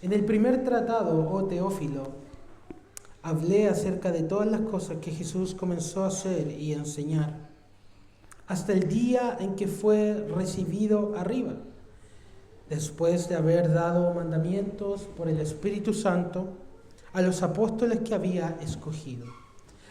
En el primer tratado, oh Teófilo, hablé acerca de todas las cosas que Jesús comenzó a hacer y a enseñar, hasta el día en que fue recibido arriba, después de haber dado mandamientos por el Espíritu Santo a los apóstoles que había escogido,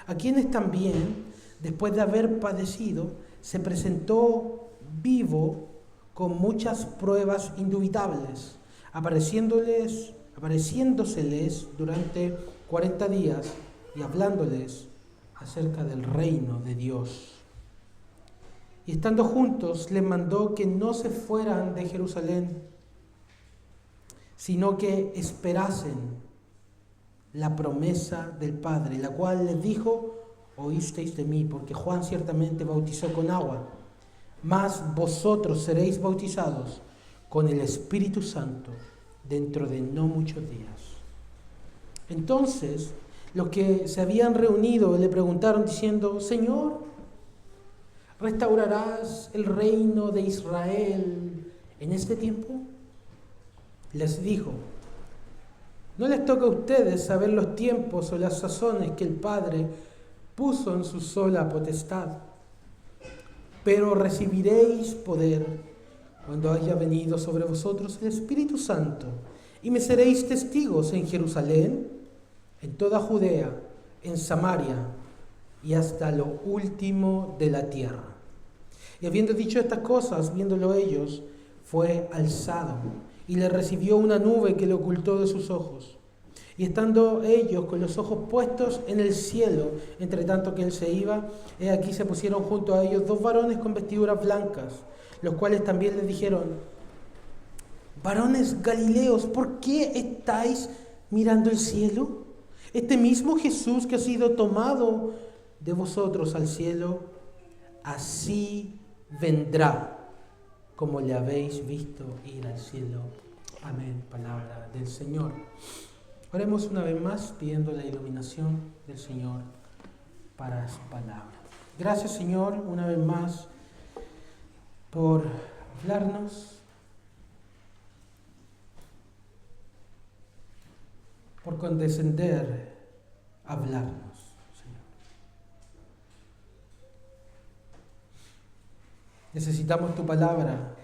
a quienes también, después de haber padecido, se presentó vivo con muchas pruebas indubitables, apareciéndoseles durante 40 días y hablándoles acerca del reino de Dios. Y estando juntos, les mandó que no se fueran de Jerusalén, sino que esperasen la promesa del Padre, la cual les dijo: oísteis de mí, porque Juan ciertamente bautizó con agua, mas vosotros seréis bautizados con el Espíritu Santo dentro de no muchos días. Entonces, los que se habían reunido le preguntaron diciendo: Señor, ¿restaurarás el reino de Israel en este tiempo? Les dijo: no les toca a ustedes saber los tiempos o las sazones que el Padre puso en su sola potestad, pero recibiréis poder cuando haya venido sobre vosotros el Espíritu Santo, y me seréis testigos en Jerusalén, en toda Judea, en Samaria y hasta lo último de la tierra. Y habiendo dicho estas cosas, viéndolo ellos, fue alzado, y le recibió una nube que le ocultó de sus ojos. Y estando ellos con los ojos puestos en el cielo, entre tanto que él se iba, he aquí se pusieron junto a ellos 2 varones con vestiduras blancas, los cuales también les dijeron: varones Galileos, ¿por qué estáis mirando el cielo? Este mismo Jesús que ha sido tomado de vosotros al cielo, así vendrá como le habéis visto ir al cielo. Amén. Palabra del Señor. Oremos una vez más pidiendo la iluminación del Señor para su palabra. Gracias, Señor, una vez más por hablarnos, por condescender a hablarnos, Señor. Necesitamos tu palabra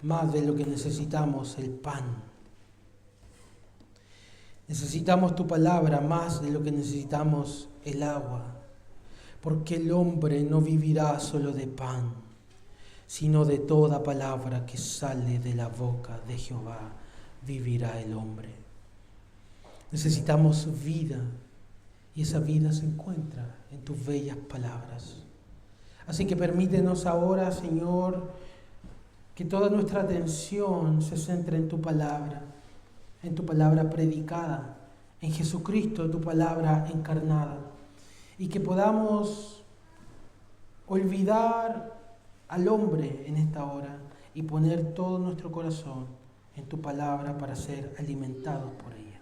más de lo que necesitamos el pan. Necesitamos tu palabra más de lo que necesitamos el agua, porque el hombre no vivirá solo de pan, sino de toda palabra que sale de la boca de Jehová vivirá el hombre. Necesitamos vida, y esa vida se encuentra en tus bellas palabras. Así que permítenos ahora, Señor, que toda nuestra atención se centre en tu palabra predicada, en Jesucristo, tu palabra encarnada, y que podamos olvidar al hombre en esta hora y poner todo nuestro corazón en tu palabra para ser alimentados por ella.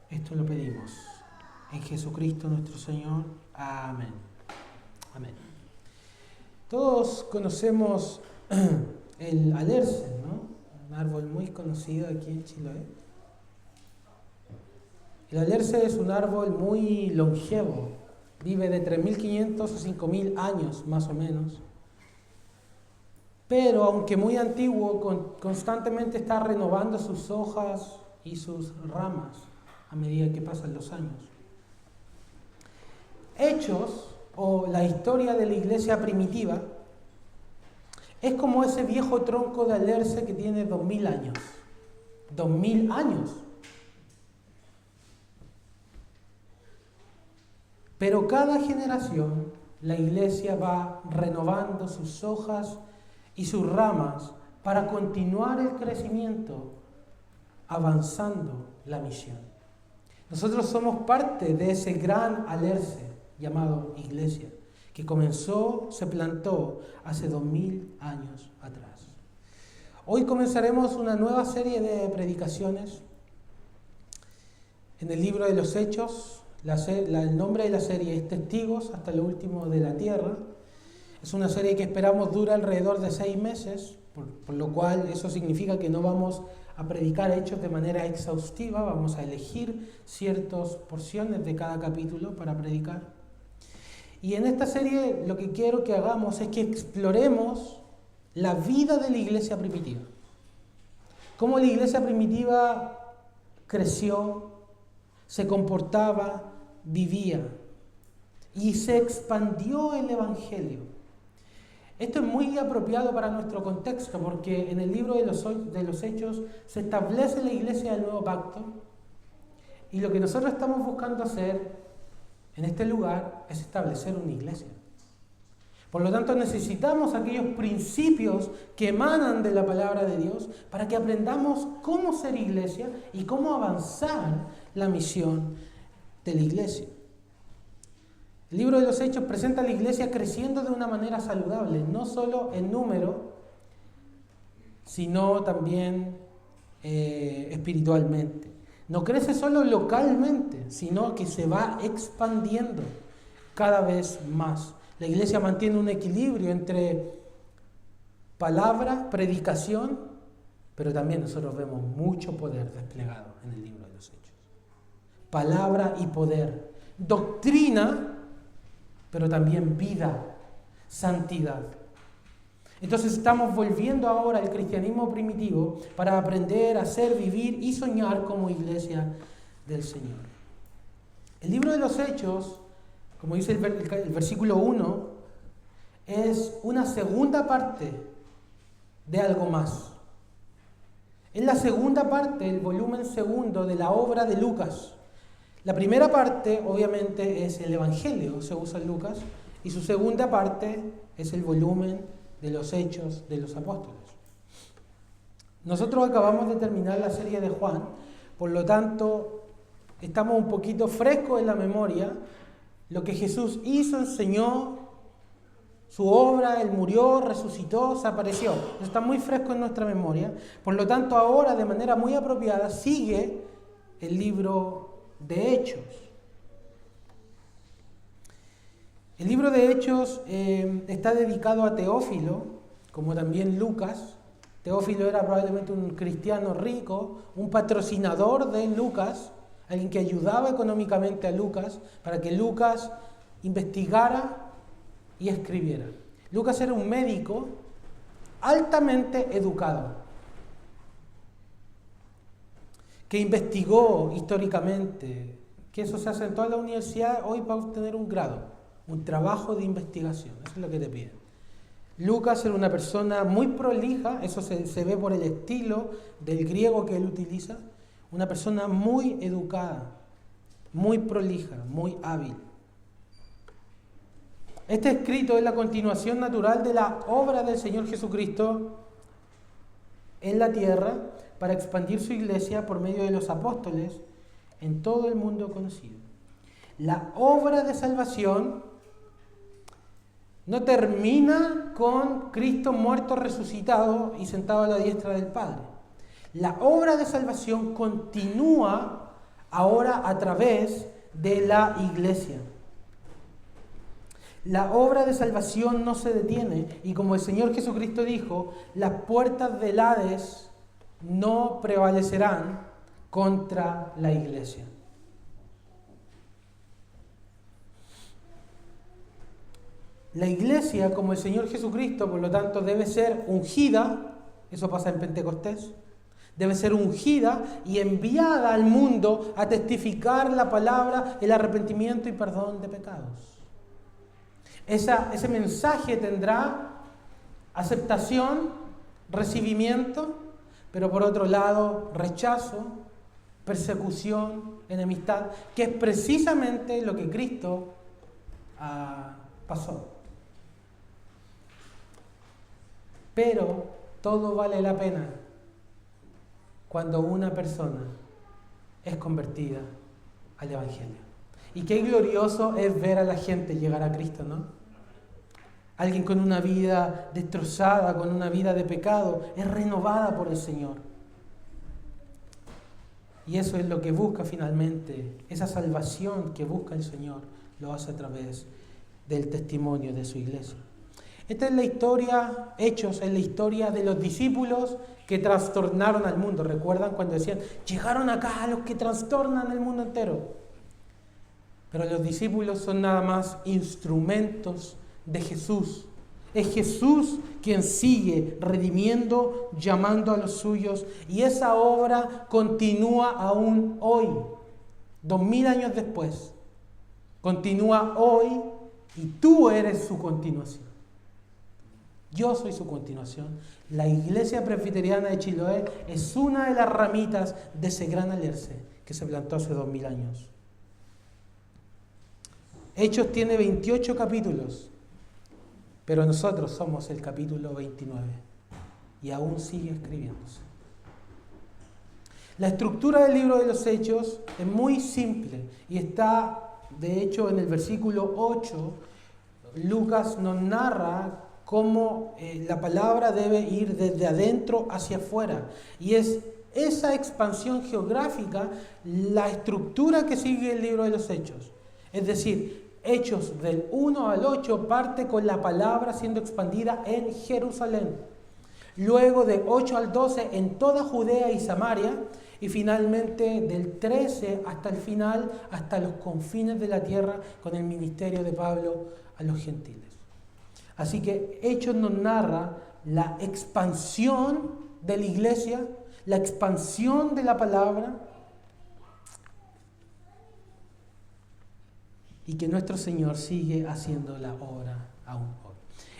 Esto lo pedimos en Jesucristo nuestro Señor. Amén. Amén. Todos conocemos el alerce, ¿no? Un árbol muy conocido aquí en Chiloé. El alerce es un árbol muy longevo, vive de 3.500 a 5.000 años más o menos. Pero aunque muy antiguo, constantemente está renovando sus hojas y sus ramas a medida que pasan los años. Hechos, o la historia de la iglesia primitiva, es como ese viejo tronco de alerce que tiene 2.000 años. 2.000 años. Pero cada generación, la iglesia va renovando sus hojas y sus ramas para continuar el crecimiento, avanzando la misión. Nosotros somos parte de ese gran alerce llamado iglesia, que comenzó, se plantó hace 2.000 años atrás. Hoy comenzaremos una nueva serie de predicaciones en el libro de los Hechos. El nombre de la serie es Testigos hasta lo último de la tierra. Es una serie que esperamos dura alrededor de 6 meses, por lo cual eso significa que no vamos a predicar Hechos de manera exhaustiva, vamos a elegir ciertas porciones de cada capítulo para predicar. Y en esta serie lo que quiero que hagamos es que exploremos la vida de la iglesia primitiva. Cómo la iglesia primitiva creció, se comportaba, vivía y se expandió el Evangelio. Esto es muy apropiado para nuestro contexto porque en el libro de los Hechos se establece la iglesia del Nuevo Pacto y lo que nosotros estamos buscando hacer en este lugar es establecer una iglesia. Por lo tanto, necesitamos aquellos principios que emanan de la palabra de Dios para que aprendamos cómo ser iglesia y cómo avanzar la misión de la iglesia. El libro de los Hechos presenta a la iglesia creciendo de una manera saludable, no solo en número, sino también espiritualmente. No crece solo localmente, sino que se va expandiendo cada vez más. La iglesia mantiene un equilibrio entre palabra, predicación, pero también nosotros vemos mucho poder desplegado en el libro de los Hechos. Palabra y poder. Doctrina, pero también vida, santidad. Entonces estamos volviendo ahora al cristianismo primitivo para aprender a ser, vivir y soñar como iglesia del Señor. El libro de los Hechos, como dice el versículo 1, es una segunda parte de algo más. Es la segunda parte, el volumen segundo de la obra de Lucas. La primera parte, obviamente, es el Evangelio, se usa en Lucas, y su segunda parte es el volumen de los Hechos de los Apóstoles. Nosotros acabamos de terminar la serie de Juan, por lo tanto, estamos un poquito frescos en la memoria, lo que Jesús hizo, enseñó, su obra, Él murió, resucitó, se apareció. Eso está muy fresco en nuestra memoria, por lo tanto, ahora, de manera muy apropiada, sigue el libro de Hechos. El libro de Hechos está dedicado a Teófilo, como también Lucas. Teófilo era probablemente un cristiano rico, un patrocinador de Lucas, alguien que ayudaba económicamente a Lucas para que Lucas investigara y escribiera. Lucas era un médico altamente educado, que investigó históricamente, que eso se hace en toda la universidad hoy para obtener un grado, un trabajo de investigación, eso es lo que te piden. Lucas era una persona muy prolija, eso se ve por el estilo del griego que él utiliza, una persona muy educada, muy prolija, muy hábil. Este escrito es la continuación natural de la obra del Señor Jesucristo en la tierra, para expandir su iglesia por medio de los apóstoles en todo el mundo conocido. La obra de salvación no termina con Cristo muerto, resucitado y sentado a la diestra del Padre. La obra de salvación continúa ahora a través de la iglesia. La obra de salvación no se detiene y como el Señor Jesucristo dijo, las puertas del Hades no prevalecerán contra la iglesia. La iglesia, como el Señor Jesucristo, por lo tanto, debe ser ungida, eso pasa en Pentecostés, debe ser ungida y enviada al mundo a testificar la palabra, el arrepentimiento y perdón de pecados. Ese mensaje tendrá aceptación, recibimiento, pero por otro lado, rechazo, persecución, enemistad, que es precisamente lo que Cristo pasó. Pero todo vale la pena cuando una persona es convertida al Evangelio. Y qué glorioso es ver a la gente llegar a Cristo, ¿no? Alguien con una vida destrozada, con una vida de pecado, es renovada por el Señor. Y eso es lo que busca finalmente, esa salvación que busca el Señor, lo hace a través del testimonio de su iglesia. Esta es la historia, Hechos, es la historia de los discípulos que trastornaron al mundo. ¿Recuerdan cuando decían, llegaron acá los que trastornan el mundo entero? Pero los discípulos son nada más instrumentos de Jesús. Es Jesús quien sigue redimiendo, llamando a los suyos, y esa obra continúa aún hoy, 2000 años después. Continúa hoy y tú eres su continuación. Yo soy su continuación. La Iglesia Presbiteriana de Chiloé es una de las ramitas de ese gran alerce que se plantó hace 2000 años. Hechos tiene 28 capítulos, pero nosotros somos el capítulo 29 y aún sigue escribiéndose. La estructura del libro de los Hechos es muy simple y está, de hecho, en el versículo 8, Lucas nos narra cómo la palabra debe ir desde adentro hacia afuera. Y es esa expansión geográfica la estructura que sigue el libro de los Hechos. Es decir, Hechos del 1 al 8 parte con la palabra siendo expandida en Jerusalén. Luego de 8 al 12 en toda Judea y Samaria. Y finalmente del 13 hasta el final, hasta los confines de la tierra, con el ministerio de Pablo a los gentiles. Así que Hechos nos narra la expansión de la iglesia, la expansión de la palabra, y que nuestro Señor sigue haciendo la obra aún hoy.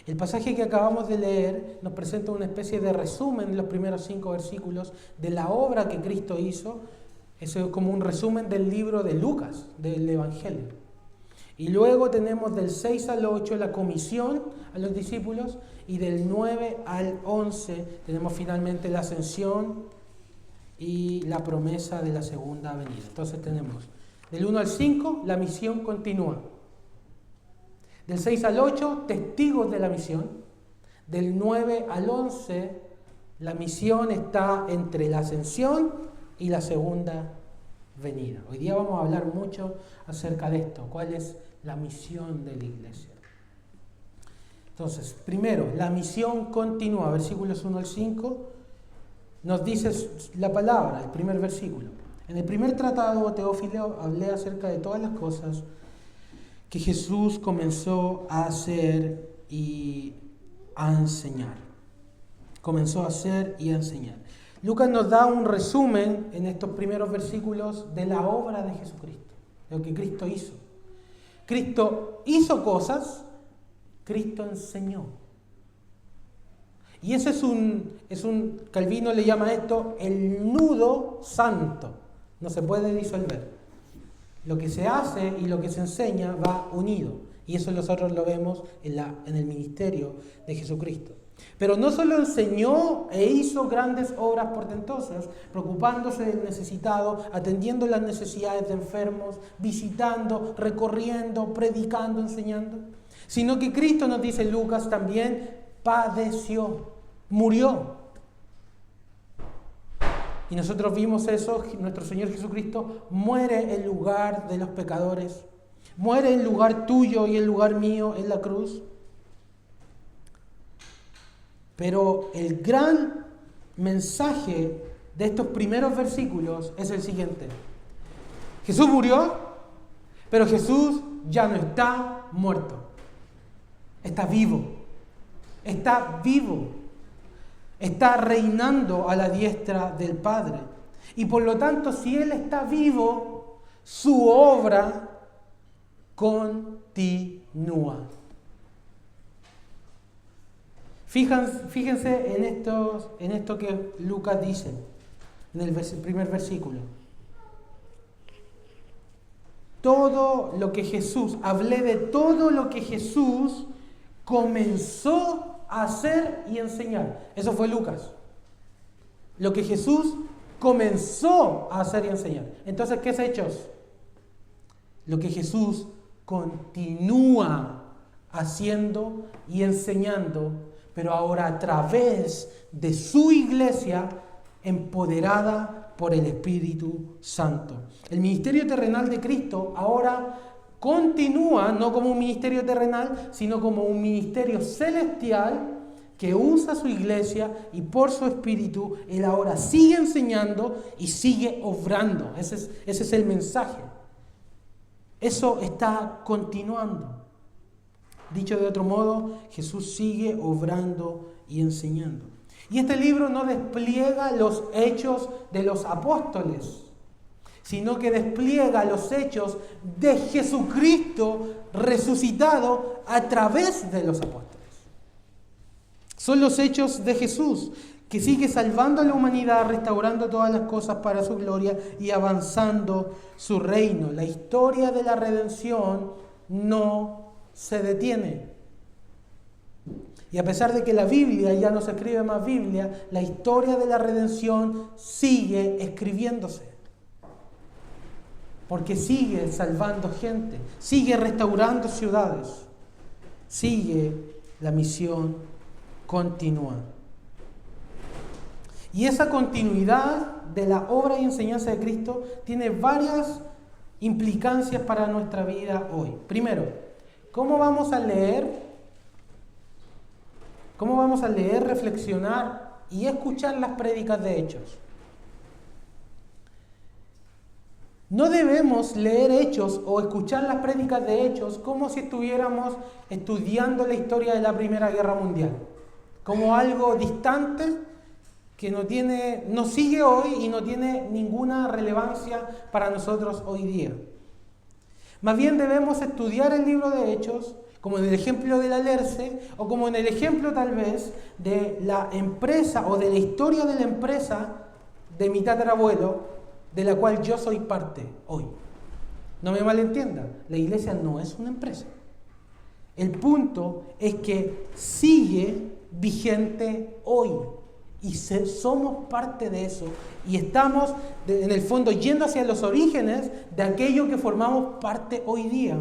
El pasaje que acabamos de leer nos presenta una especie de resumen en los primeros 5 versículos de la obra que Cristo hizo. Eso es como un resumen del libro de Lucas, del Evangelio. Y luego tenemos del 6 al 8 la comisión a los discípulos, y del 9 al 11 tenemos finalmente la ascensión y la promesa de la segunda venida. Entonces tenemos del 1 al 5 la misión continúa. Del 6 al 8 testigos de la misión. Del 9 al 11 la misión está entre la ascensión y la segunda venida. Hoy día vamos a hablar mucho acerca de esto. ¿Cuál es la misión de la iglesia? Entonces, primero, la misión continúa. Versículos 1 al 5 nos dice la palabra, el primer versículo. En el primer tratado, Teófilo, hablé acerca de todas las cosas que Jesús comenzó a hacer y a enseñar. Comenzó a hacer y a enseñar. Lucas nos da un resumen en estos primeros versículos de la obra de Jesucristo, de lo que Cristo hizo. Cristo hizo cosas, Cristo enseñó. Y ese es un Calvino le llama esto el nudo santo. No se puede disolver. Lo que se hace y lo que se enseña va unido. Y eso nosotros lo vemos en el ministerio de Jesucristo. Pero no solo enseñó e hizo grandes obras portentosas, preocupándose del necesitado, atendiendo las necesidades de enfermos, visitando, recorriendo, predicando, enseñando, sino que Cristo, nos dice Lucas, también padeció, murió. Y nosotros vimos eso, nuestro Señor Jesucristo muere en lugar de los pecadores, muere en lugar tuyo y en lugar mío en la cruz. Pero el gran mensaje de estos primeros versículos es el siguiente. Jesús murió, pero Jesús ya no está muerto. Está vivo. Está vivo. Está reinando a la diestra del Padre. Y por lo tanto, si Él está vivo, su obra continúa. Fíjense en esto que Lucas dice, en el primer versículo. Hablé de todo lo que Jesús comenzó a hacer y enseñar. Eso fue Lucas. Lo que Jesús comenzó a hacer y enseñar. Entonces, ¿qué es Hechos? Lo que Jesús continúa haciendo y enseñando, pero ahora a través de su iglesia empoderada por el Espíritu Santo. El ministerio terrenal de Cristo ahora continúa no como un ministerio terrenal, sino como un ministerio celestial que usa su iglesia y por su espíritu Él ahora sigue enseñando y sigue obrando. Ese es el mensaje. Eso está continuando. Dicho de otro modo, Jesús sigue obrando y enseñando. Y este libro no despliega los hechos de los apóstoles, sino que despliega los hechos de Jesucristo resucitado a través de los apóstoles. Son los hechos de Jesús, que sigue salvando a la humanidad, restaurando todas las cosas para su gloria y avanzando su reino. La historia de la redención no se detiene. Y a pesar de que la Biblia ya no se escribe más Biblia, la historia de la redención sigue escribiéndose. Porque sigue salvando gente, sigue restaurando ciudades, sigue la misión continua. Y esa continuidad de la obra y enseñanza de Cristo tiene varias implicancias para nuestra vida hoy. Primero, ¿cómo vamos a leer, reflexionar y escuchar las prédicas de Hechos? No debemos leer Hechos o escuchar las prédicas de Hechos como si estuviéramos estudiando la historia de la Primera Guerra Mundial, como algo distante que no sigue hoy y no tiene ninguna relevancia para nosotros hoy día. Más bien debemos estudiar el libro de Hechos, como en el ejemplo de la LERCE, o como en el ejemplo tal vez de la empresa o de la historia de la empresa de mi tatarabuelo, de la cual yo soy parte hoy. No me malentienda, la iglesia no es una empresa. El punto es que sigue vigente hoy y somos parte de eso y estamos en el fondo yendo hacia los orígenes de aquello que formamos parte hoy día.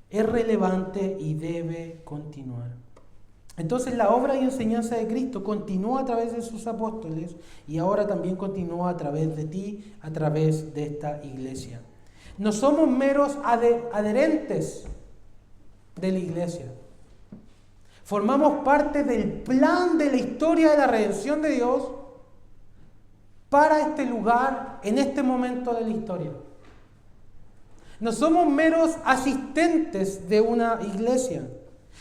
Es relevante y debe continuar. Entonces la obra y enseñanza de Cristo continúa a través de sus apóstoles y ahora también continúa a través de ti, a través de esta iglesia. No somos meros adherentes de la iglesia. Formamos parte del plan de la historia de la redención de Dios para este lugar, en este momento de la historia. No somos meros asistentes de una iglesia.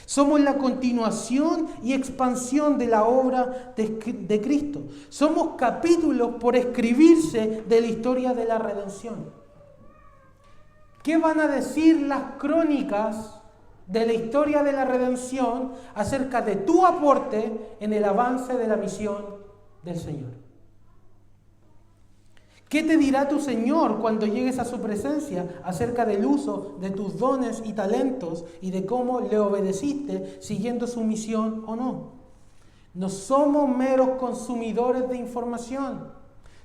Somos la continuación y expansión de la obra de Cristo. Somos capítulos por escribirse de la historia de la redención. ¿Qué van a decir las crónicas de la historia de la redención acerca de tu aporte en el avance de la misión del Señor? ¿Qué te dirá tu Señor cuando llegues a su presencia acerca del uso de tus dones y talentos y de cómo le obedeciste siguiendo su misión o no? No somos meros consumidores de información,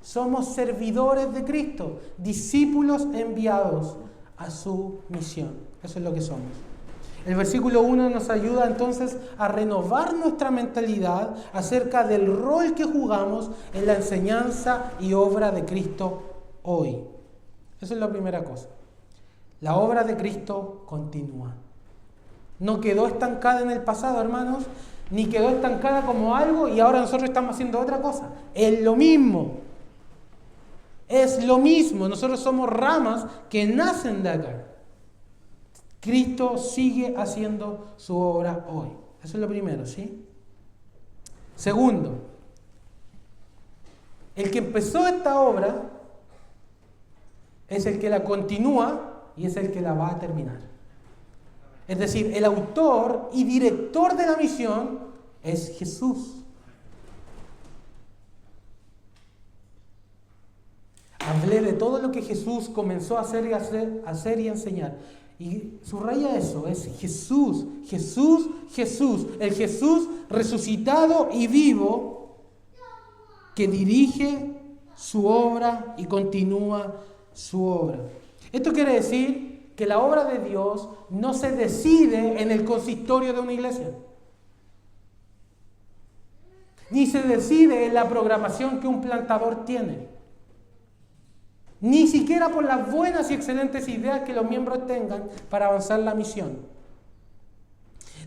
somos servidores de Cristo, discípulos enviados a su misión. Eso es lo que somos. El versículo 1 nos ayuda entonces a renovar nuestra mentalidad acerca del rol que jugamos en la enseñanza y obra de Cristo hoy. Esa es la primera cosa. La obra de Cristo continúa. No quedó estancada en el pasado, hermanos, ni quedó estancada como algo y ahora nosotros estamos haciendo otra cosa. Es lo mismo. Es lo mismo. Nosotros somos ramas que nacen de acá. Cristo sigue haciendo su obra hoy. Eso es lo primero, ¿sí? Segundo, el que empezó esta obra es el que la continúa y es el que la va a terminar. Es decir, el autor y director de la misión es Jesús. Hablé de todo lo que Jesús comenzó a hacer y enseñar. Y subraya eso, es Jesús, Jesús, Jesús, el Jesús resucitado y vivo que dirige su obra y continúa su obra. Esto quiere decir que la obra de Dios no se decide en el consistorio de una iglesia, ni se decide en la programación que un plantador tiene, ni siquiera por las buenas y excelentes ideas que los miembros tengan para avanzar la misión.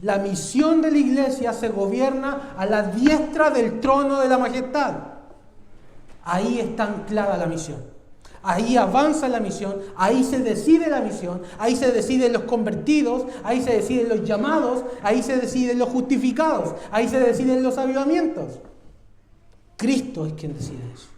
La misión de la iglesia se gobierna a la diestra del trono de la majestad. Ahí está anclada la misión. Ahí avanza la misión, ahí se decide la misión, ahí se deciden los convertidos, ahí se deciden los llamados, ahí se deciden los justificados, ahí se deciden los avivamientos. Cristo es quien decide eso.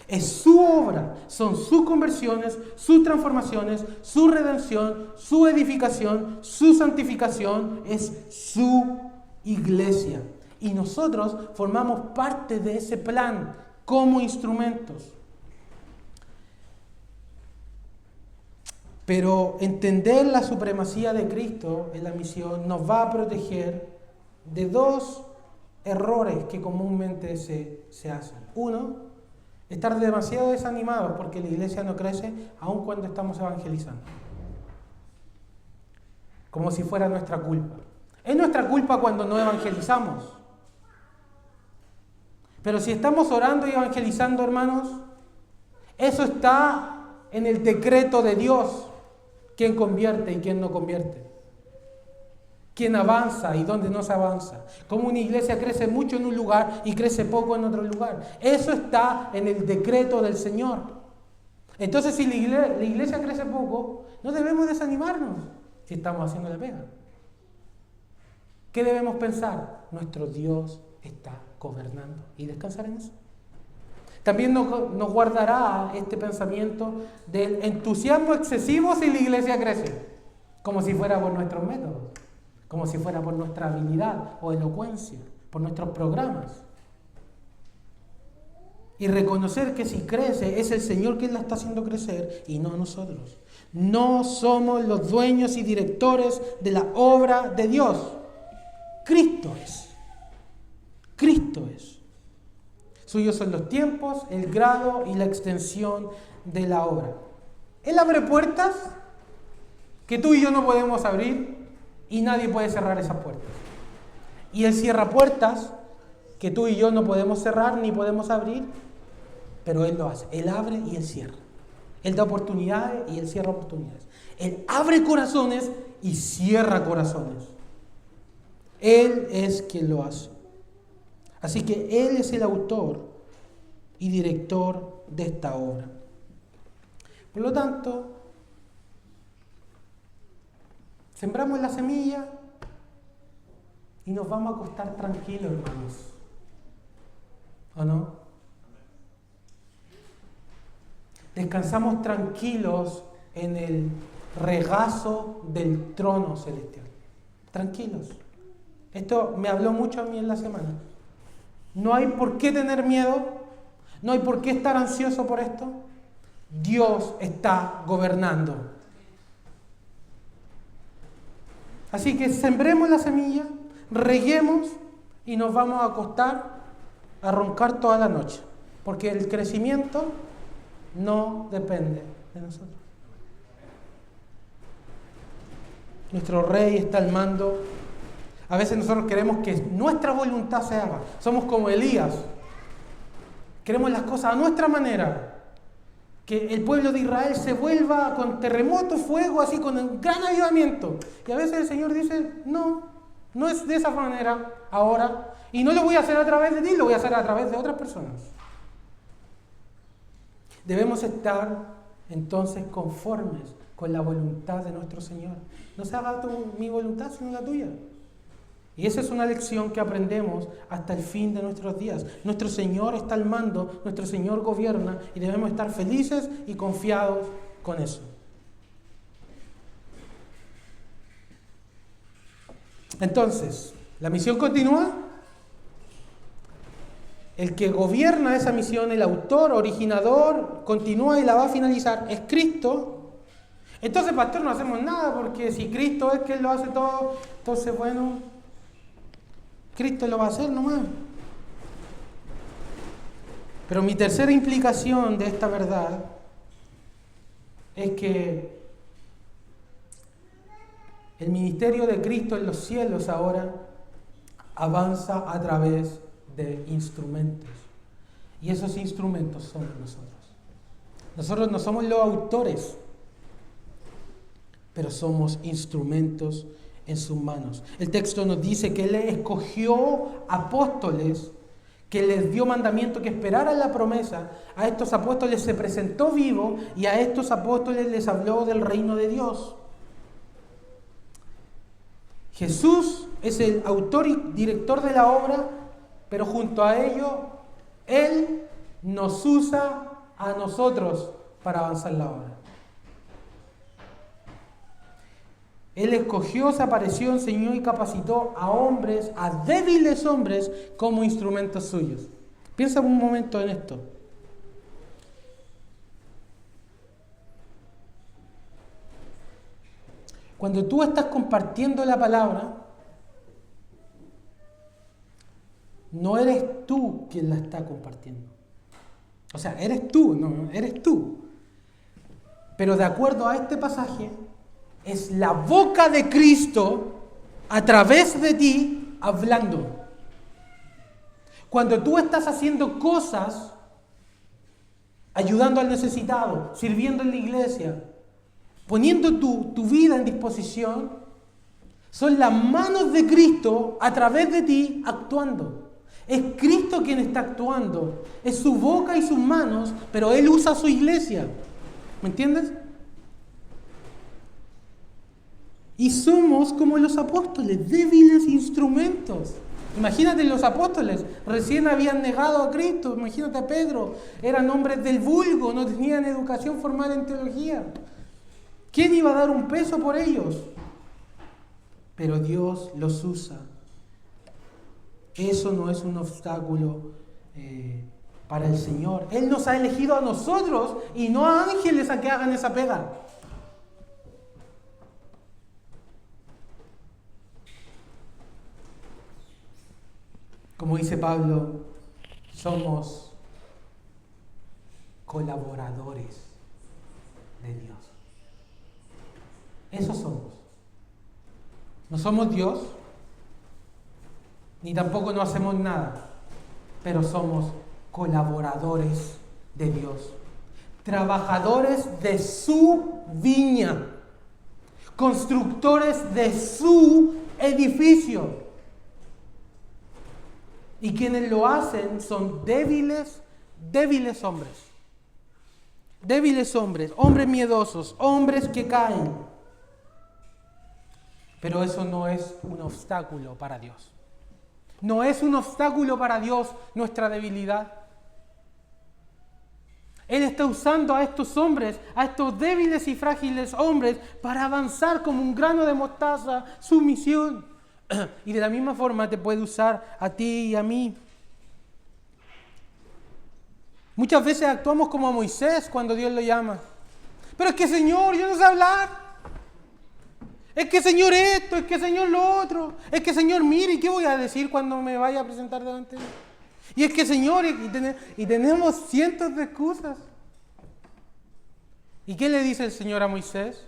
Es su obra, son sus conversiones, sus transformaciones, su redención, su edificación, su santificación, es su iglesia. Y nosotros formamos parte de ese plan como instrumentos. Pero entender la supremacía de Cristo en la misión nos va a proteger de dos errores que comúnmente se hacen. Uno, estar demasiado desanimados porque la iglesia no crece aun cuando estamos evangelizando. Como si fuera nuestra culpa. Es nuestra culpa cuando no evangelizamos. Pero si estamos orando y evangelizando, hermanos, eso está en el decreto de Dios. ¿Quién convierte y quién no convierte? ¿Quién avanza y dónde no se avanza? Cómo una iglesia crece mucho en un lugar y crece poco en otro lugar. Eso está en el decreto del Señor. Entonces, si la iglesia crece poco, no debemos desanimarnos si estamos haciendo la pega. ¿Qué debemos pensar? Nuestro Dios está gobernando y descansar en eso. También nos guardará este pensamiento del entusiasmo excesivo si la iglesia crece, como si fuera por nuestros métodos, como si fuera por nuestra habilidad o elocuencia, por nuestros programas. Y reconocer que si crece es el Señor quien la está haciendo crecer y no nosotros. No somos los dueños y directores de la obra de Dios. Cristo es. Cristo es. Suyos son los tiempos, el grado y la extensión de la obra. Él abre puertas que tú y yo no podemos abrir y nadie puede cerrar esas puertas. Y Él cierra puertas que tú y yo no podemos cerrar ni podemos abrir, pero Él lo hace. Él abre y Él cierra. Él da oportunidades y Él cierra oportunidades. Él abre corazones y cierra corazones. Él es quien lo hace. Así que Él es el autor y director de esta obra. Por lo tanto, sembramos la semilla y nos vamos a acostar tranquilos, hermanos. ¿O no? Descansamos tranquilos en el regazo del trono celestial. Tranquilos. Esto me habló mucho a mí en la semana. No hay por qué tener miedo, no hay por qué estar ansioso por esto. Dios está gobernando. Así que sembremos la semilla, reguemos y nos vamos a acostar a roncar toda la noche, porque el crecimiento no depende de nosotros. Nuestro Rey está al mando. A veces nosotros queremos que nuestra voluntad se haga. Somos como Elías. Queremos las cosas a nuestra manera. Que el pueblo de Israel se vuelva con terremoto, fuego, así con un gran avivamiento. Y a veces el Señor dice, no es de esa manera ahora. Y no lo voy a hacer a través de ti, lo voy a hacer a través de otras personas. Debemos estar entonces conformes con la voluntad de nuestro Señor. No se haga mi voluntad, sino la tuya. Y esa es una lección que aprendemos hasta el fin de nuestros días. Nuestro Señor está al mando, nuestro Señor gobierna y debemos estar felices y confiados con eso. Entonces, ¿la misión continúa? El que gobierna esa misión, el autor, originador, continúa y la va a finalizar, es Cristo. Entonces, pastor, no hacemos nada porque si Cristo es quien lo hace todo, entonces, bueno, Cristo lo va a hacer nomás. Pero mi tercera implicación de esta verdad es que el ministerio de Cristo en los cielos ahora avanza a través de instrumentos. Y esos instrumentos somos nosotros. Nosotros no somos los autores, pero somos instrumentos en sus manos. El texto nos dice que Él escogió apóstoles, que les dio mandamiento que esperaran la promesa. A estos apóstoles se presentó vivo y a estos apóstoles les habló del reino de Dios. Jesús es el autor y director de la obra, pero junto a ello, Él nos usa a nosotros para avanzar la obra. Él escogió, se apareció, enseñó y capacitó a hombres, a débiles hombres, como instrumentos suyos. Piensa un momento en esto. Cuando tú estás compartiendo la palabra, no eres tú quien la está compartiendo. O sea, eres tú. Pero de acuerdo a este pasaje, es la boca de Cristo a través de ti hablando. Cuando tú estás haciendo cosas, ayudando al necesitado, sirviendo en la iglesia, poniendo tu vida en disposición, son las manos de Cristo a través de ti actuando. Es Cristo quien está actuando, es su boca y sus manos, pero Él usa su iglesia. ¿Me entiendes? Y somos como los apóstoles, débiles instrumentos. Imagínate los apóstoles, recién habían negado a Cristo. Imagínate a Pedro, eran hombres del vulgo, no tenían educación formal en teología. ¿Quién iba a dar un peso por ellos? Pero Dios los usa. Eso no es un obstáculo para el Señor. Él nos ha elegido a nosotros y no a ángeles a que hagan esa pega. Como dice Pablo, somos colaboradores de Dios. Eso somos. No somos Dios, ni tampoco no hacemos nada, pero somos colaboradores de Dios. Trabajadores de su viña, constructores de su edificio. Y quienes lo hacen son débiles hombres. Débiles hombres, hombres miedosos, hombres que caen. Pero eso no es un obstáculo para Dios. No es un obstáculo para Dios nuestra debilidad. Él está usando a estos hombres, a estos débiles y frágiles hombres, para avanzar como un grano de mostaza su misión. Y de la misma forma te puede usar a ti y a mí. Muchas veces actuamos como a Moisés cuando Dios lo llama. Pero es que Señor, yo no sé hablar. Es que Señor esto, es que Señor lo otro. Es que Señor, mire, ¿y qué voy a decir cuando me vaya a presentar delante de Él? Y es que Señor, y tenemos cientos de excusas. ¿Y qué le dice el Señor a Moisés?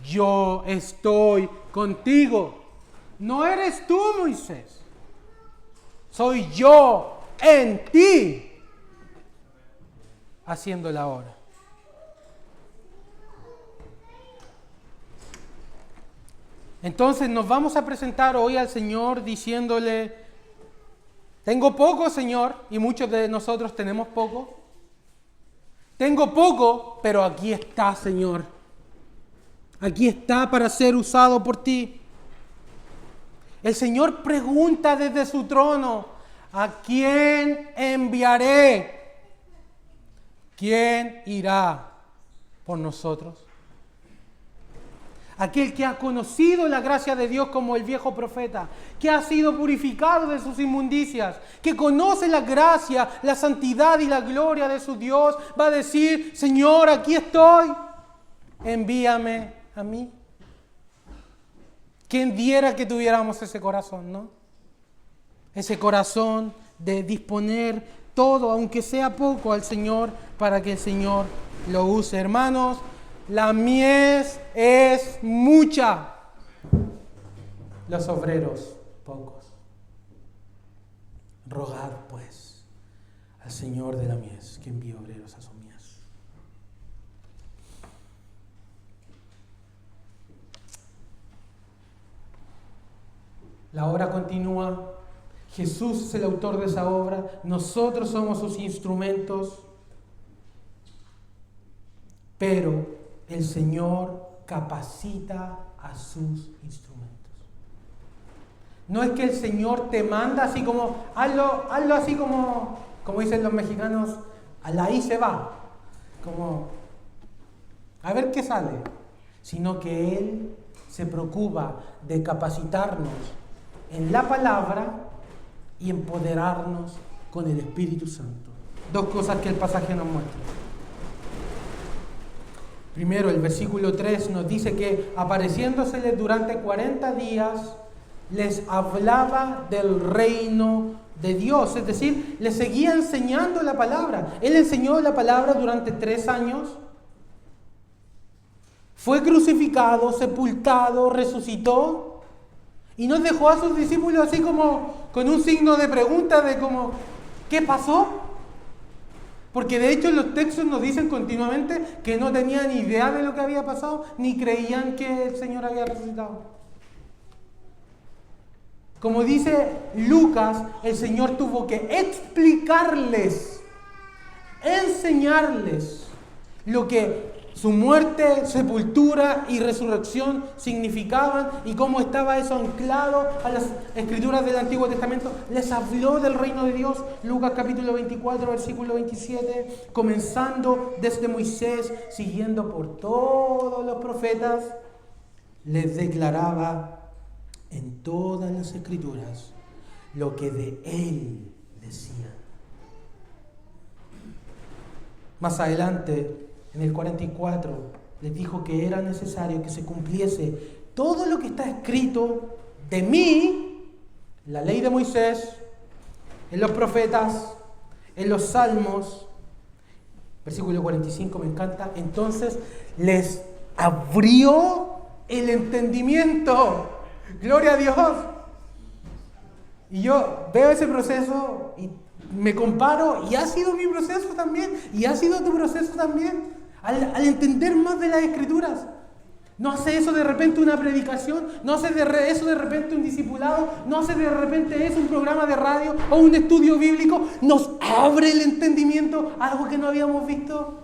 Yo estoy contigo. No eres tú, Moisés. Soy yo en ti haciendo la obra. Entonces nos vamos a presentar hoy al Señor diciéndole, tengo poco, Señor, y muchos de nosotros tenemos poco. Tengo poco, pero aquí está, Señor. Aquí está para ser usado por ti. El Señor pregunta desde su trono, ¿a quién enviaré? ¿Quién irá por nosotros? Aquel que ha conocido la gracia de Dios como el viejo profeta, que ha sido purificado de sus inmundicias, que conoce la gracia, la santidad y la gloria de su Dios, va a decir, Señor, aquí estoy, envíame a mí. ¿Quién diera que tuviéramos ese corazón, no? Ese corazón de disponer todo, aunque sea poco, al Señor, para que el Señor lo use. Hermanos, la mies es mucha, los obreros pocos. Rogad, pues, al Señor de la mies, que envía obreros a su mies. La obra continúa. Jesús es el autor de esa obra. Nosotros somos sus instrumentos. Pero el Señor capacita a sus instrumentos. No es que el Señor te manda así como, hazlo así como dicen los mexicanos, a la ahí se va. Como, a ver qué sale. Sino que Él se preocupa de capacitarnos en la palabra y empoderarnos con el Espíritu Santo. Dos cosas que el pasaje nos muestra. Primero, el versículo 3 nos dice que apareciéndoseles durante 40 días, les hablaba del reino de Dios. Es decir, les seguía enseñando la palabra. Él enseñó la palabra durante 3 años. Fue crucificado, sepultado, resucitó. Y nos dejó a sus discípulos así como con un signo de pregunta de como, ¿qué pasó? Porque de hecho los textos nos dicen continuamente que no tenían idea de lo que había pasado, ni creían que el Señor había resucitado. Como dice Lucas, el Señor tuvo que explicarles, enseñarles lo que su muerte, sepultura y resurrección significaban y cómo estaba eso anclado a las escrituras del Antiguo Testamento. Les habló del reino de Dios. Lucas capítulo 24, versículo 27, comenzando desde Moisés, siguiendo por todos los profetas, les declaraba en todas las escrituras lo que de Él decían. Más adelante, en el 44, les dijo que era necesario que se cumpliese todo lo que está escrito de mí, en la ley de Moisés, en los profetas, en los salmos. Versículo 45 me encanta. Entonces les abrió el entendimiento. ¡Gloria a Dios! Y yo veo ese proceso y me comparo, y ha sido mi proceso también, y ha sido tu proceso también. Al entender más de las Escrituras. No hace eso de repente una predicación, no hace eso de repente un discipulado, no hace de repente eso un programa de radio o un estudio bíblico. Nos abre el entendimiento, algo que no habíamos visto.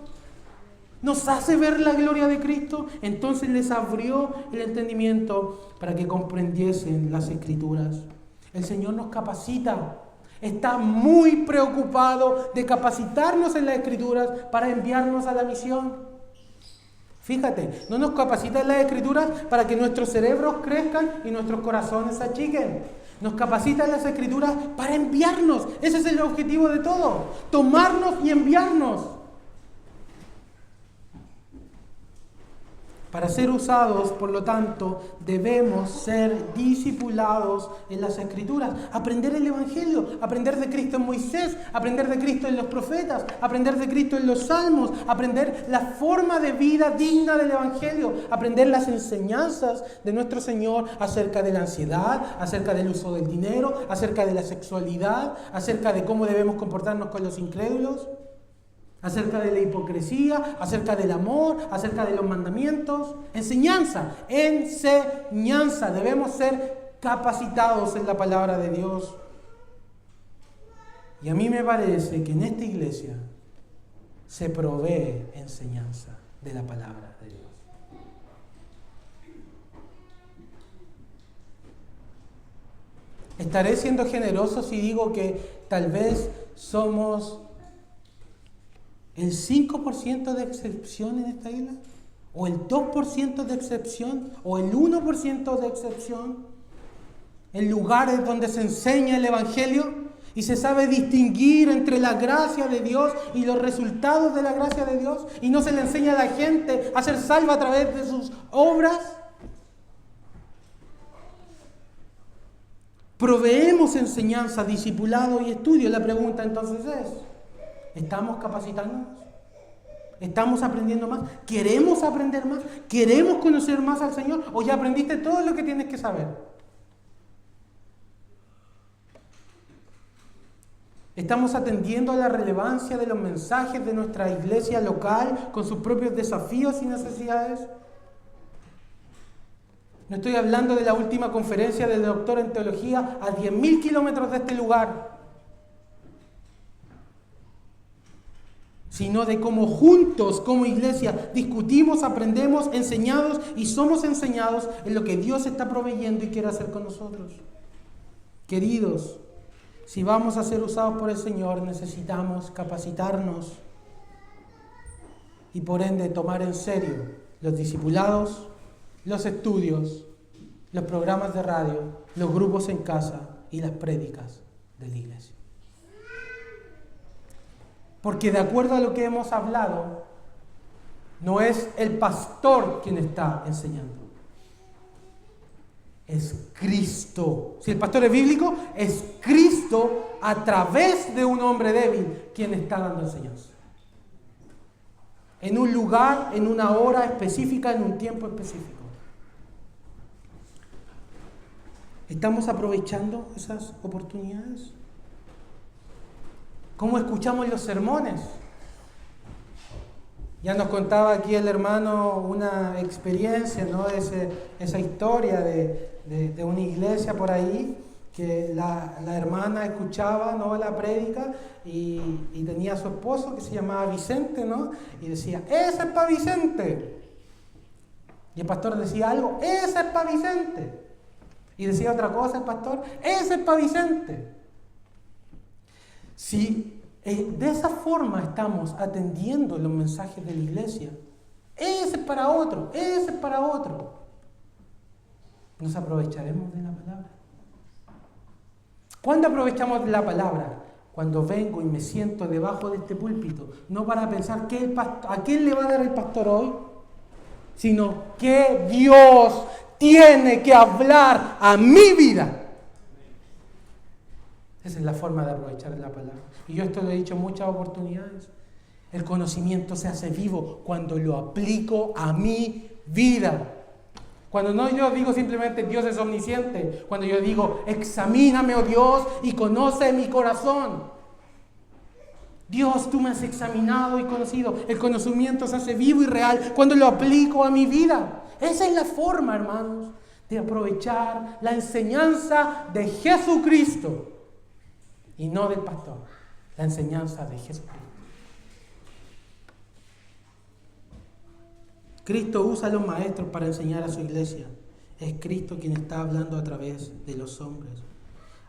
Nos hace ver la gloria de Cristo. Entonces les abrió el entendimiento para que comprendiesen las Escrituras. El Señor nos capacita. Está muy preocupado de capacitarnos en las Escrituras para enviarnos a la misión. Fíjate, no nos capacita en las Escrituras para que nuestros cerebros crezcan y nuestros corazones se achiquen. Nos capacita en las Escrituras para enviarnos. Ese es el objetivo de todo. Tomarnos y enviarnos. Para ser usados, por lo tanto, debemos ser discipulados en las Escrituras, aprender el Evangelio, aprender de Cristo en Moisés, aprender de Cristo en los profetas, aprender de Cristo en los salmos, aprender la forma de vida digna del Evangelio, aprender las enseñanzas de nuestro Señor acerca de la ansiedad, acerca del uso del dinero, acerca de la sexualidad, acerca de cómo debemos comportarnos con los incrédulos, acerca de la hipocresía, acerca del amor, acerca de los mandamientos. Enseñanza. Debemos ser capacitados en la palabra de Dios. Y a mí me parece que en esta iglesia se provee enseñanza de la palabra de Dios. ¿Estaré siendo generoso si digo que tal vez somos el 5% de excepción en esta isla? ¿O el 2% de excepción? ¿O el 1% de excepción? En lugares donde se enseña el Evangelio y se sabe distinguir entre la gracia de Dios y los resultados de la gracia de Dios, y no se le enseña a la gente a ser salva a través de sus obras. Proveemos enseñanza, discipulado y estudio. La pregunta entonces es: ¿estamos capacitándonos? ¿Estamos aprendiendo más? ¿Queremos aprender más? ¿Queremos conocer más al Señor? ¿O ya aprendiste todo lo que tienes que saber? ¿Estamos atendiendo a la relevancia de los mensajes de nuestra iglesia local con sus propios desafíos y necesidades? No estoy hablando de la última conferencia del doctor en teología a 10.000 kilómetros de este lugar, sino de cómo juntos, como iglesia, discutimos, aprendemos, enseñados y somos enseñados en lo que Dios está proveyendo y quiere hacer con nosotros. Queridos, si vamos a ser usados por el Señor, necesitamos capacitarnos y por ende tomar en serio los discipulados, los estudios, los programas de radio, los grupos en casa y las prédicas de la iglesia. Porque de acuerdo a lo que hemos hablado, no es el pastor quien está enseñando. Es Cristo. Si el pastor es bíblico, es Cristo a través de un hombre débil quien está dando enseñanza. En un lugar, en una hora específica, en un tiempo específico. ¿Estamos aprovechando esas oportunidades? ¿Cómo escuchamos los sermones? Ya nos contaba aquí el hermano una experiencia, ¿no? Esa historia de una iglesia por ahí, que la hermana escuchaba, ¿no?, la prédica y tenía a su esposo que se llamaba Vicente, ¿no? Y decía, ¡ese es para Vicente! Y el pastor decía algo, ¡ese es para Vicente! Y decía otra cosa el pastor, ¡ese es para Vicente! Si de esa forma estamos atendiendo los mensajes de la iglesia, ese es para otro, ese es para otro, ¿nos aprovecharemos de la palabra? ¿Cuándo aprovechamos de la palabra? Cuando vengo y me siento debajo de este púlpito, no para pensar a quién le va a dar el pastor hoy, sino que Dios tiene que hablar a mi vida. Esa es la forma de aprovechar la palabra. Y yo esto lo he dicho en muchas oportunidades. El conocimiento se hace vivo cuando lo aplico a mi vida. Cuando no yo digo simplemente Dios es omnisciente. Cuando yo digo examíname, oh Dios, y conoce mi corazón. Dios, tú me has examinado y conocido. El conocimiento se hace vivo y real cuando lo aplico a mi vida. Esa es la forma, hermanos, de aprovechar la enseñanza de Jesucristo. Y no del pastor, la enseñanza de Jesucristo. Cristo usa a los maestros para enseñar a su iglesia. Es Cristo quien está hablando a través de los hombres.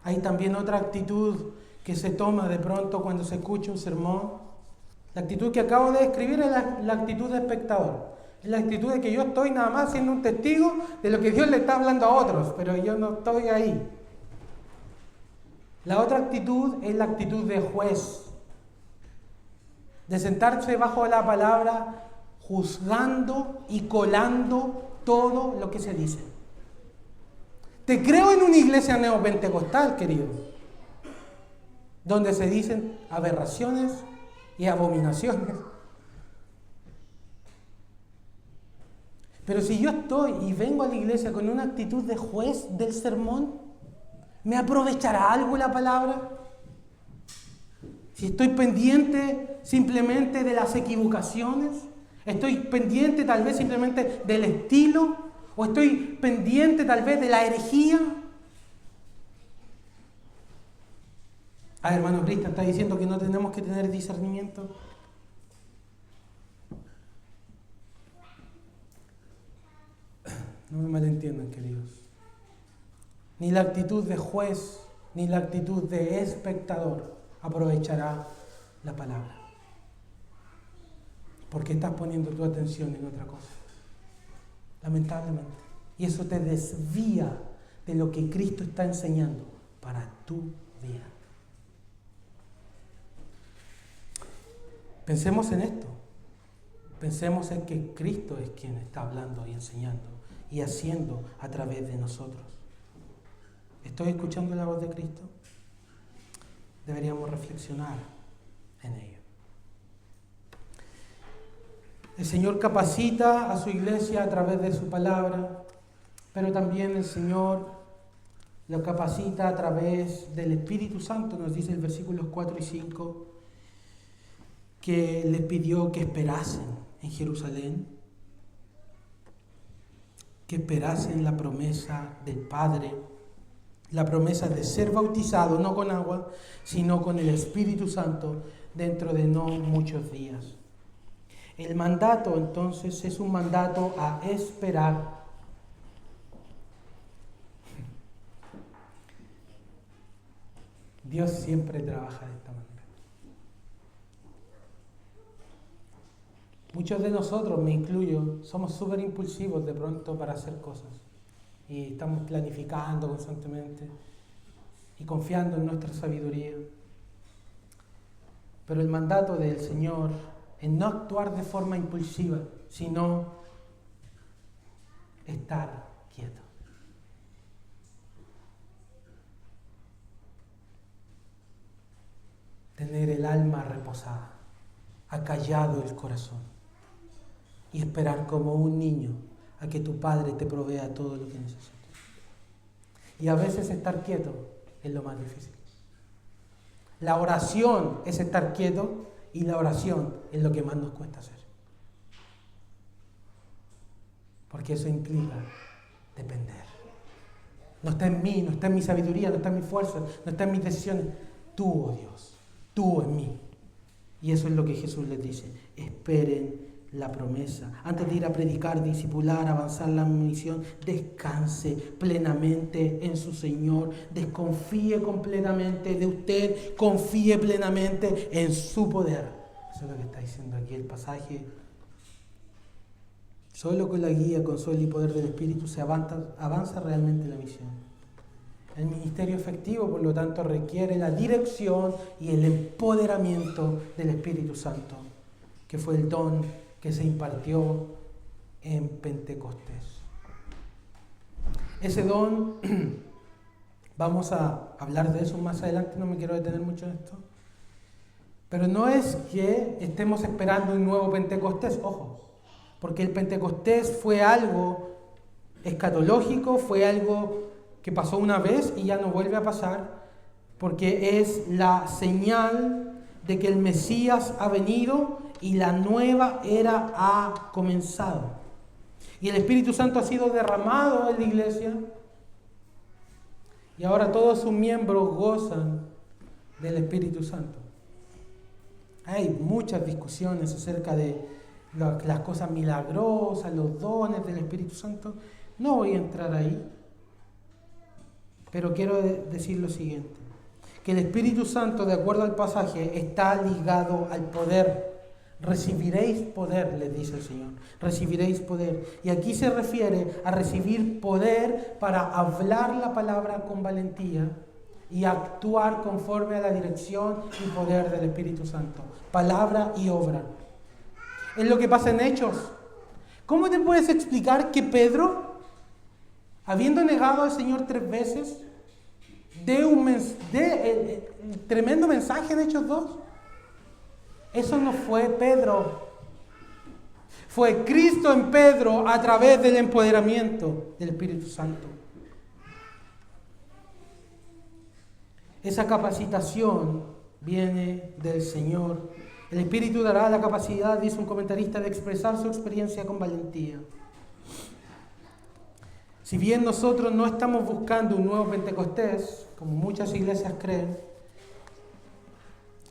Hay también otra actitud que se toma de pronto cuando se escucha un sermón. La actitud que acabo de describir es la actitud de espectador. Es la actitud de que yo estoy nada más siendo un testigo de lo que Dios le está hablando a otros, pero yo no estoy ahí. La otra actitud es la actitud de juez, de sentarse bajo la palabra, juzgando y colando todo lo que se dice. Te creo en una iglesia neopentecostal, querido, donde se dicen aberraciones y abominaciones. Pero si yo estoy y vengo a la iglesia con una actitud de juez del sermón, ¿me aprovechará algo la palabra? Si estoy pendiente simplemente de las equivocaciones, estoy pendiente tal vez simplemente del estilo, o estoy pendiente tal vez de la herejía. Hermano Cristian, ¿está diciendo que no tenemos que tener discernimiento? No me malentiendan, queridos. Ni la actitud de juez, ni la actitud de espectador aprovechará la palabra. Porque estás poniendo tu atención en otra cosa. Lamentablemente. Y eso te desvía de lo que Cristo está enseñando para tu vida. Pensemos en esto. Pensemos en que Cristo es quien está hablando y enseñando y haciendo a través de nosotros. ¿Estoy escuchando la voz de Cristo? Deberíamos reflexionar en ello. El Señor capacita a su iglesia a través de su palabra, pero también el Señor lo capacita a través del Espíritu Santo, nos dice el versículos 4 y 5, que les pidió que esperasen en Jerusalén, que esperasen la promesa del Padre, la promesa de ser bautizado, no con agua, sino con el Espíritu Santo dentro de no muchos días. El mandato, entonces, es un mandato a esperar. Dios siempre trabaja de esta manera. Muchos de nosotros, me incluyo, somos súper impulsivos de pronto para hacer cosas. Y estamos planificando constantemente y confiando en nuestra sabiduría. Pero el mandato del Señor es no actuar de forma impulsiva, sino estar quieto. Tener el alma reposada, acallado el corazón y esperar como un niño a que tu Padre te provea todo lo que necesitas. Y a veces estar quieto es lo más difícil. La oración es estar quieto y la oración es lo que más nos cuesta hacer. Porque eso implica depender. No está en mí, no está en mi sabiduría, no está en mi fuerza, no está en mis decisiones. Tú, oh Dios, tú en mí. Y eso es lo que Jesús les dice. Esperen la promesa. Antes de ir a predicar, discipular, avanzar la misión, descanse plenamente en su Señor. Desconfíe completamente de usted. Confíe plenamente en su poder. Eso es lo que está diciendo aquí el pasaje. Solo con la guía, consuelo y poder del Espíritu se avanza realmente la misión. El ministerio efectivo, por lo tanto, requiere la dirección y el empoderamiento del Espíritu Santo, que fue el don que se impartió en Pentecostés. Ese don, vamos a hablar de eso más adelante, no me quiero detener mucho en esto, pero no es que estemos esperando un nuevo Pentecostés, ojo, porque el Pentecostés fue algo escatológico, fue algo que pasó una vez y ya no vuelve a pasar, porque es la señal de que el Mesías ha venido y la nueva era ha comenzado. Y el Espíritu Santo ha sido derramado en la iglesia y ahora todos sus miembros gozan del Espíritu Santo. Hay muchas discusiones acerca de las cosas milagrosas, los dones del Espíritu Santo. No voy a entrar ahí, pero quiero decir lo siguiente, que el Espíritu Santo, de acuerdo al pasaje, está ligado al poder. Recibiréis poder, les dice el Señor, recibiréis poder. Y aquí se refiere a recibir poder para hablar la palabra con valentía y actuar conforme a la dirección y poder del Espíritu Santo. Palabra y obra. Es lo que pasa en Hechos. ¿Cómo te puedes explicar que Pedro, habiendo negado al Señor 3 veces, dé el tremendo mensaje en Hechos 2? Eso no fue Pedro. Fue Cristo en Pedro a través del empoderamiento del Espíritu Santo. Esa capacitación viene del Señor. El Espíritu dará la capacidad, dice un comentarista, de expresar su experiencia con valentía. Si bien nosotros no estamos buscando un nuevo Pentecostés, como muchas iglesias creen,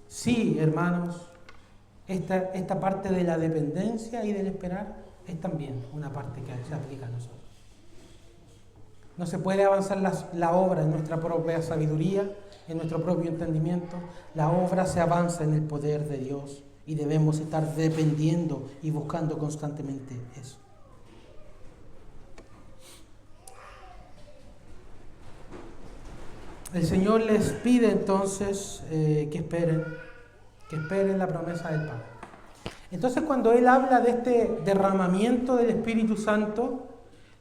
sí, hermanos, esta parte de la dependencia y del esperar es también una parte que se aplica a nosotros. No se puede avanzar la obra en nuestra propia sabiduría, en nuestro propio entendimiento. La obra se avanza en el poder de Dios y debemos estar dependiendo y buscando constantemente eso. El Señor les pide entonces que esperen la promesa del Padre. Entonces, cuando Él habla de este derramamiento del Espíritu Santo,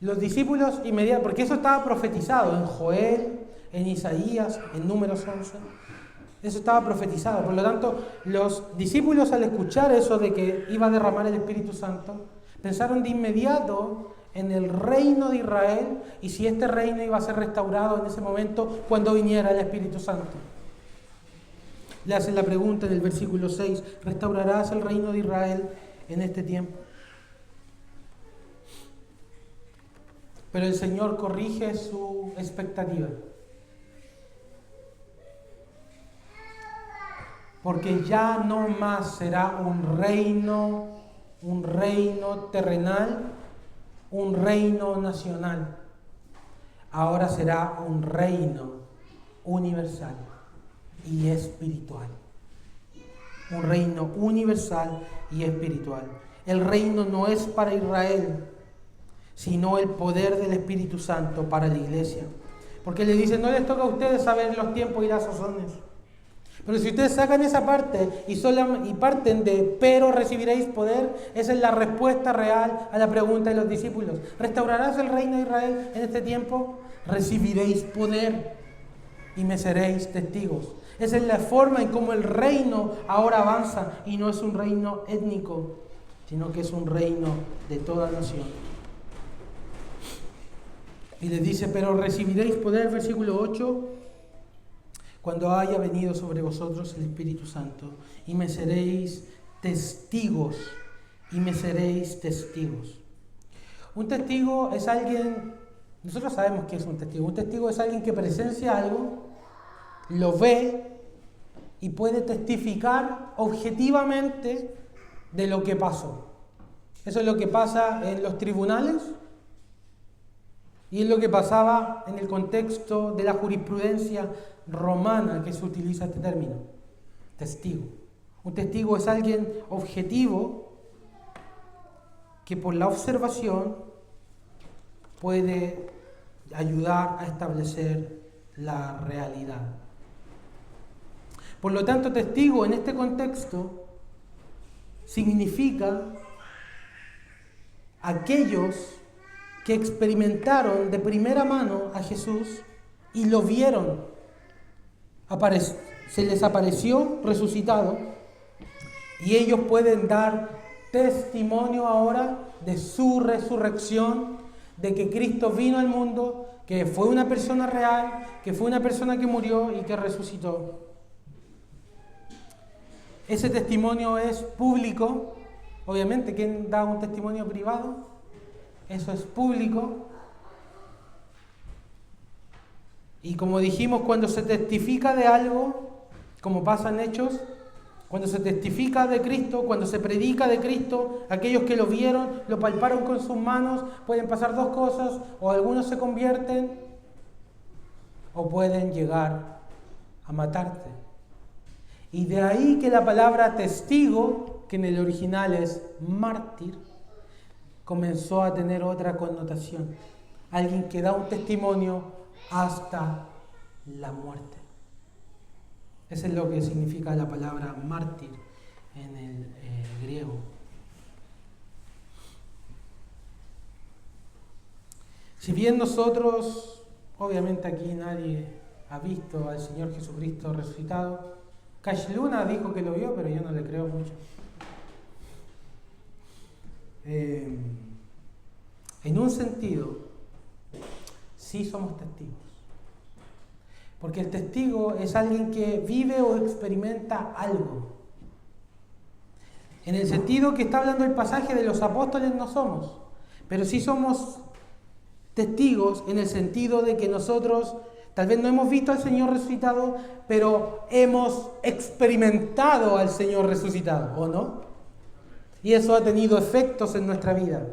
los discípulos inmediatamente, porque eso estaba profetizado en Joel, en Isaías, en Números 11, eso estaba profetizado. Por lo tanto, los discípulos, al escuchar eso de que iba a derramar el Espíritu Santo, pensaron de inmediato en el reino de Israel y si este reino iba a ser restaurado en ese momento cuando viniera el Espíritu Santo. Le hacen la pregunta en el versículo 6, ¿restaurarás el reino de Israel en este tiempo? Pero el Señor corrige su expectativa. Porque ya no más será un reino terrenal, un reino nacional. Ahora será un reino universal y espiritual. Un reino universal y espiritual. El reino no es para Israel, sino el poder del Espíritu Santo para la iglesia. Porque le dicen, no les toca a ustedes saber los tiempos y las sazones. Pero si ustedes sacan esa parte y parten de, pero recibiréis poder, esa es la respuesta real a la pregunta de los discípulos. ¿Restaurarás el reino de Israel en este tiempo? Recibiréis poder y me seréis testigos. Esa es la forma en cómo el reino ahora avanza y no es un reino étnico, sino que es un reino de toda nación. Y les dice, pero recibiréis poder, versículo 8, cuando haya venido sobre vosotros el Espíritu Santo, y me seréis testigos, y me seréis testigos. Un testigo es alguien, nosotros sabemos qué es un testigo es alguien que presencia algo, lo ve, y puede testificar objetivamente de lo que pasó. Eso es lo que pasa en los tribunales, y es lo que pasaba en el contexto de la jurisprudencia romana que se utiliza este término, testigo. Un testigo es alguien objetivo que por la observación puede ayudar a establecer la realidad. Por lo tanto, testigo en este contexto significa aquellos que experimentaron de primera mano a Jesús y lo vieron. Se les apareció resucitado y ellos pueden dar testimonio ahora de su resurrección, de que Cristo vino al mundo, que fue una persona real, que fue una persona que murió y que resucitó. Ese testimonio es público. Obviamente, ¿quién da un testimonio privado? Eso es público. Y como dijimos, cuando se testifica de algo, como pasa en Hechos, cuando se testifica de Cristo, cuando se predica de Cristo, aquellos que lo vieron, lo palparon con sus manos, pueden pasar dos cosas, o algunos se convierten, o pueden llegar a matarte. Y de ahí que la palabra testigo, que en el original es mártir, comenzó a tener otra connotación. Alguien que da un testimonio hasta la muerte. Eso es lo que significa la palabra mártir en el griego. Si bien nosotros, obviamente aquí nadie ha visto al Señor Jesucristo resucitado, Cash Luna dijo que lo vio, pero yo no le creo mucho. En un sentido, sí somos testigos. Porque el testigo es alguien que vive o experimenta algo. En el sentido que está hablando el pasaje de los apóstoles no somos, pero sí somos testigos en el sentido de que nosotros tal vez no hemos visto al Señor resucitado, pero hemos experimentado al Señor resucitado, ¿o no? Y eso ha tenido efectos en nuestra vida.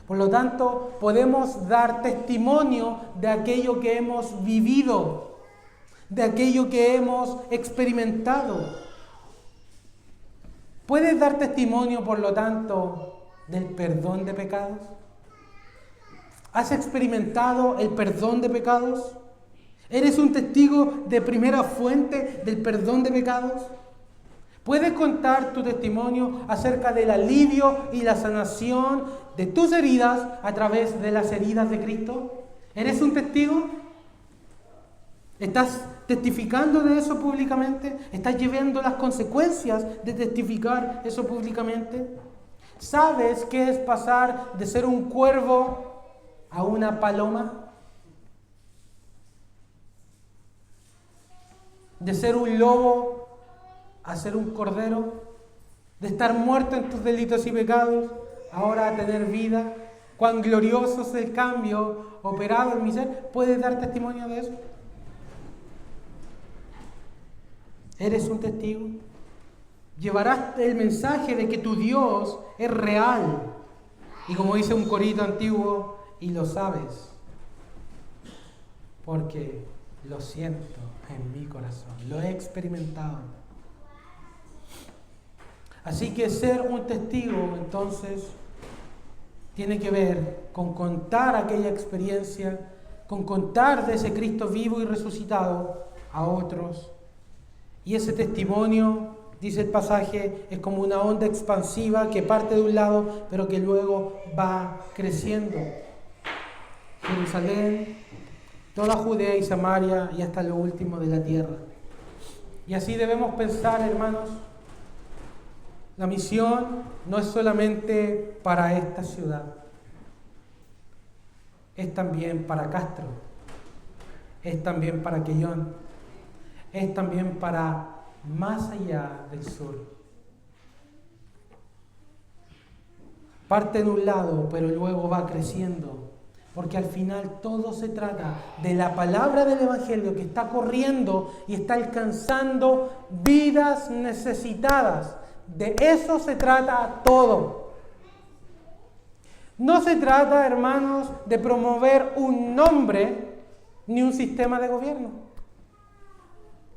Por lo tanto, podemos dar testimonio de aquello que hemos vivido, de aquello que hemos experimentado. ¿Puedes dar testimonio, por lo tanto, del perdón de pecados? ¿Has experimentado el perdón de pecados? ¿Eres un testigo de primera fuente del perdón de pecados? ¿Puedes contar tu testimonio acerca del alivio y la sanación de tus heridas a través de las heridas de Cristo? ¿Eres un testigo? ¿Estás testificando de eso públicamente? ¿Estás llevando las consecuencias de testificar eso públicamente? ¿Sabes qué es pasar de ser un cuervo a una paloma? De ser un lobo a ser un cordero, de estar muerto en tus delitos y pecados, ahora a tener vida. Cuán glorioso es el cambio operado en mi ser. ¿Puedes dar testimonio de eso? ¿Eres un testigo? Llevarás el mensaje de que tu Dios es real. Y como dice un corito antiguo, y lo sabes, porque lo siento en mi corazón, lo he experimentado. Así que ser un testigo, entonces, tiene que ver con contar aquella experiencia, con contar de ese Cristo vivo y resucitado a otros. Y ese testimonio, dice el pasaje, es como una onda expansiva que parte de un lado, pero que luego va creciendo. Jerusalén, toda Judea y Samaria y hasta lo último de la tierra. Y así debemos pensar, hermanos, la misión no es solamente para esta ciudad, es también para Castro, es también para Quellón, es también para más allá del sur. Parte de un lado, pero luego va creciendo, porque al final todo se trata de la palabra del Evangelio que está corriendo y está alcanzando vidas necesitadas. De eso se trata todo. No se trata, hermanos, de promover un nombre ni un sistema de gobierno.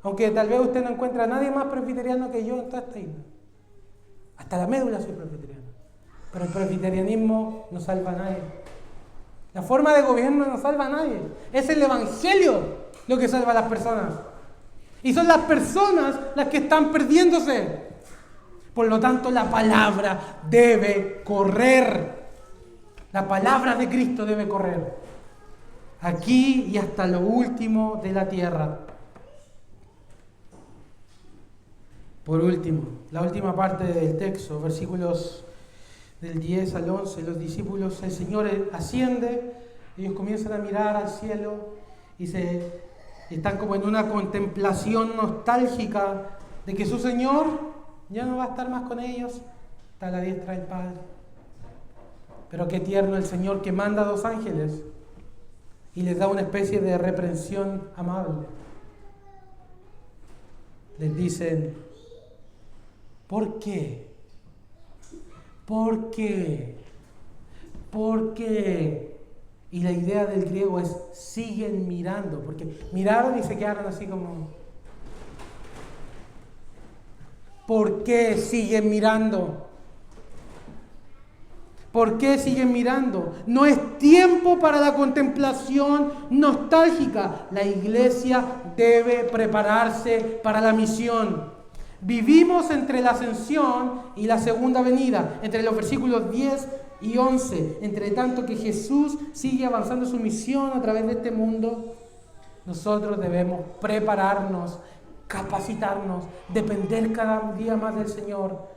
Aunque tal vez usted no encuentre a nadie más presbiteriano que yo en toda esta isla. Hasta la médula soy presbiteriano. Pero el presbiterianismo no salva a nadie. La forma de gobierno no salva a nadie. Es el Evangelio lo que salva a las personas. Y son las personas las que están perdiéndose. Por lo tanto, la palabra debe correr. La palabra de Cristo debe correr. Aquí y hasta lo último de la tierra. Por último, la última parte del texto, versículos del 10 al 11, los discípulos, el Señor asciende, ellos comienzan a mirar al cielo y están como en una contemplación nostálgica de que su Señor ya no va a estar más con ellos, está a la diestra del Padre. Pero qué tierno el Señor que manda a 2 ángeles y les da una especie de reprensión amable. Les dicen, ¿por qué? ¿Por qué? ¿Por qué? Y la idea del griego es siguen mirando, porque miraron y se quedaron así como... ¿Por qué siguen mirando? ¿Por qué siguen mirando? No es tiempo para la contemplación nostálgica. La iglesia debe prepararse para la misión. Vivimos entre la ascensión y la segunda venida, entre los versículos 10 y 11. Entre tanto que Jesús sigue avanzando su misión a través de este mundo, nosotros debemos prepararnos, capacitarnos, depender cada día más del Señor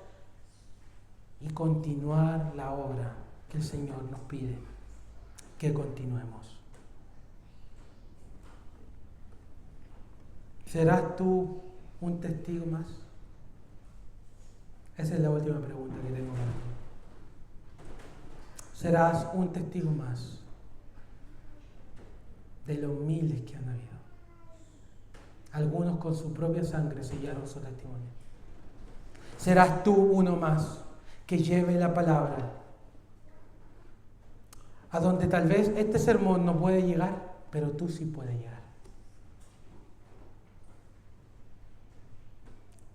y continuar la obra que el Señor nos pide que continuemos. ¿Serás tú un testigo más? Esa es la última pregunta que tengo para ti. ¿Serás un testigo más de los miles que han habido? Algunos con su propia sangre sellaron su testimonio. ¿Serás tú uno más que lleve la palabra a donde tal vez este sermón no puede llegar, pero tú sí puedes llegar?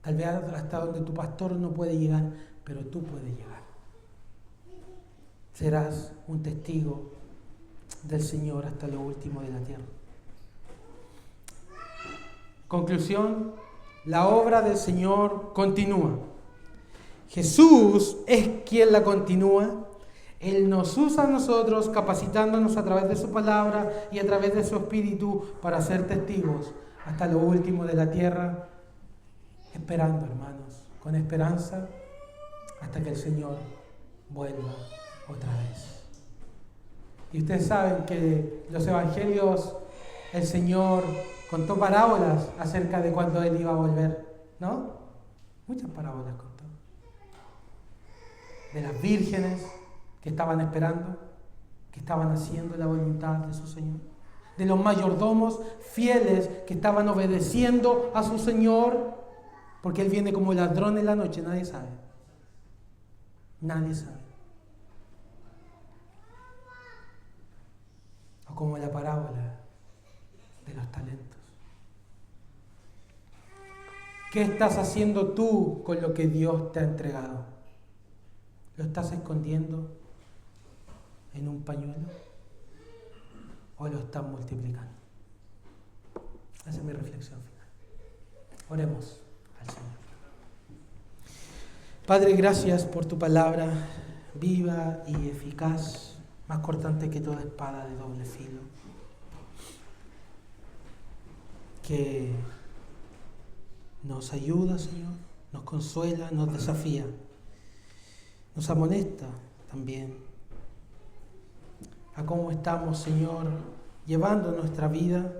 Tal vez hasta donde tu pastor no puede llegar, pero tú puedes llegar. Serás un testigo del Señor hasta lo último de la tierra. Conclusión, la obra del Señor continúa. Jesús es quien la continúa. Él nos usa a nosotros capacitándonos a través de su palabra y a través de su espíritu para ser testigos hasta lo último de la tierra. Esperando, hermanos, con esperanza hasta que el Señor vuelva otra vez. Y ustedes saben que los evangelios, el Señor contó parábolas acerca de cuando Él iba a volver, ¿no? Muchas parábolas contó. De las vírgenes que estaban esperando, que estaban haciendo la voluntad de su Señor. De los mayordomos fieles que estaban obedeciendo a su Señor, porque Él viene como ladrón en la noche, nadie sabe. Nadie sabe. O como la parábola de los talentos. ¿Qué estás haciendo tú con lo que Dios te ha entregado? ¿Lo estás escondiendo en un pañuelo? ¿O lo estás multiplicando? Esa es mi reflexión final. Oremos al Señor. Padre, gracias por tu palabra viva y eficaz, más cortante que toda espada de doble filo, que nos ayuda, Señor, nos consuela, nos desafía, nos amonesta también a cómo estamos, Señor, llevando nuestra vida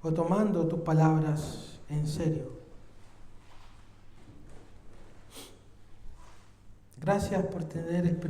o tomando tus palabras en serio. Gracias por tener experiencia.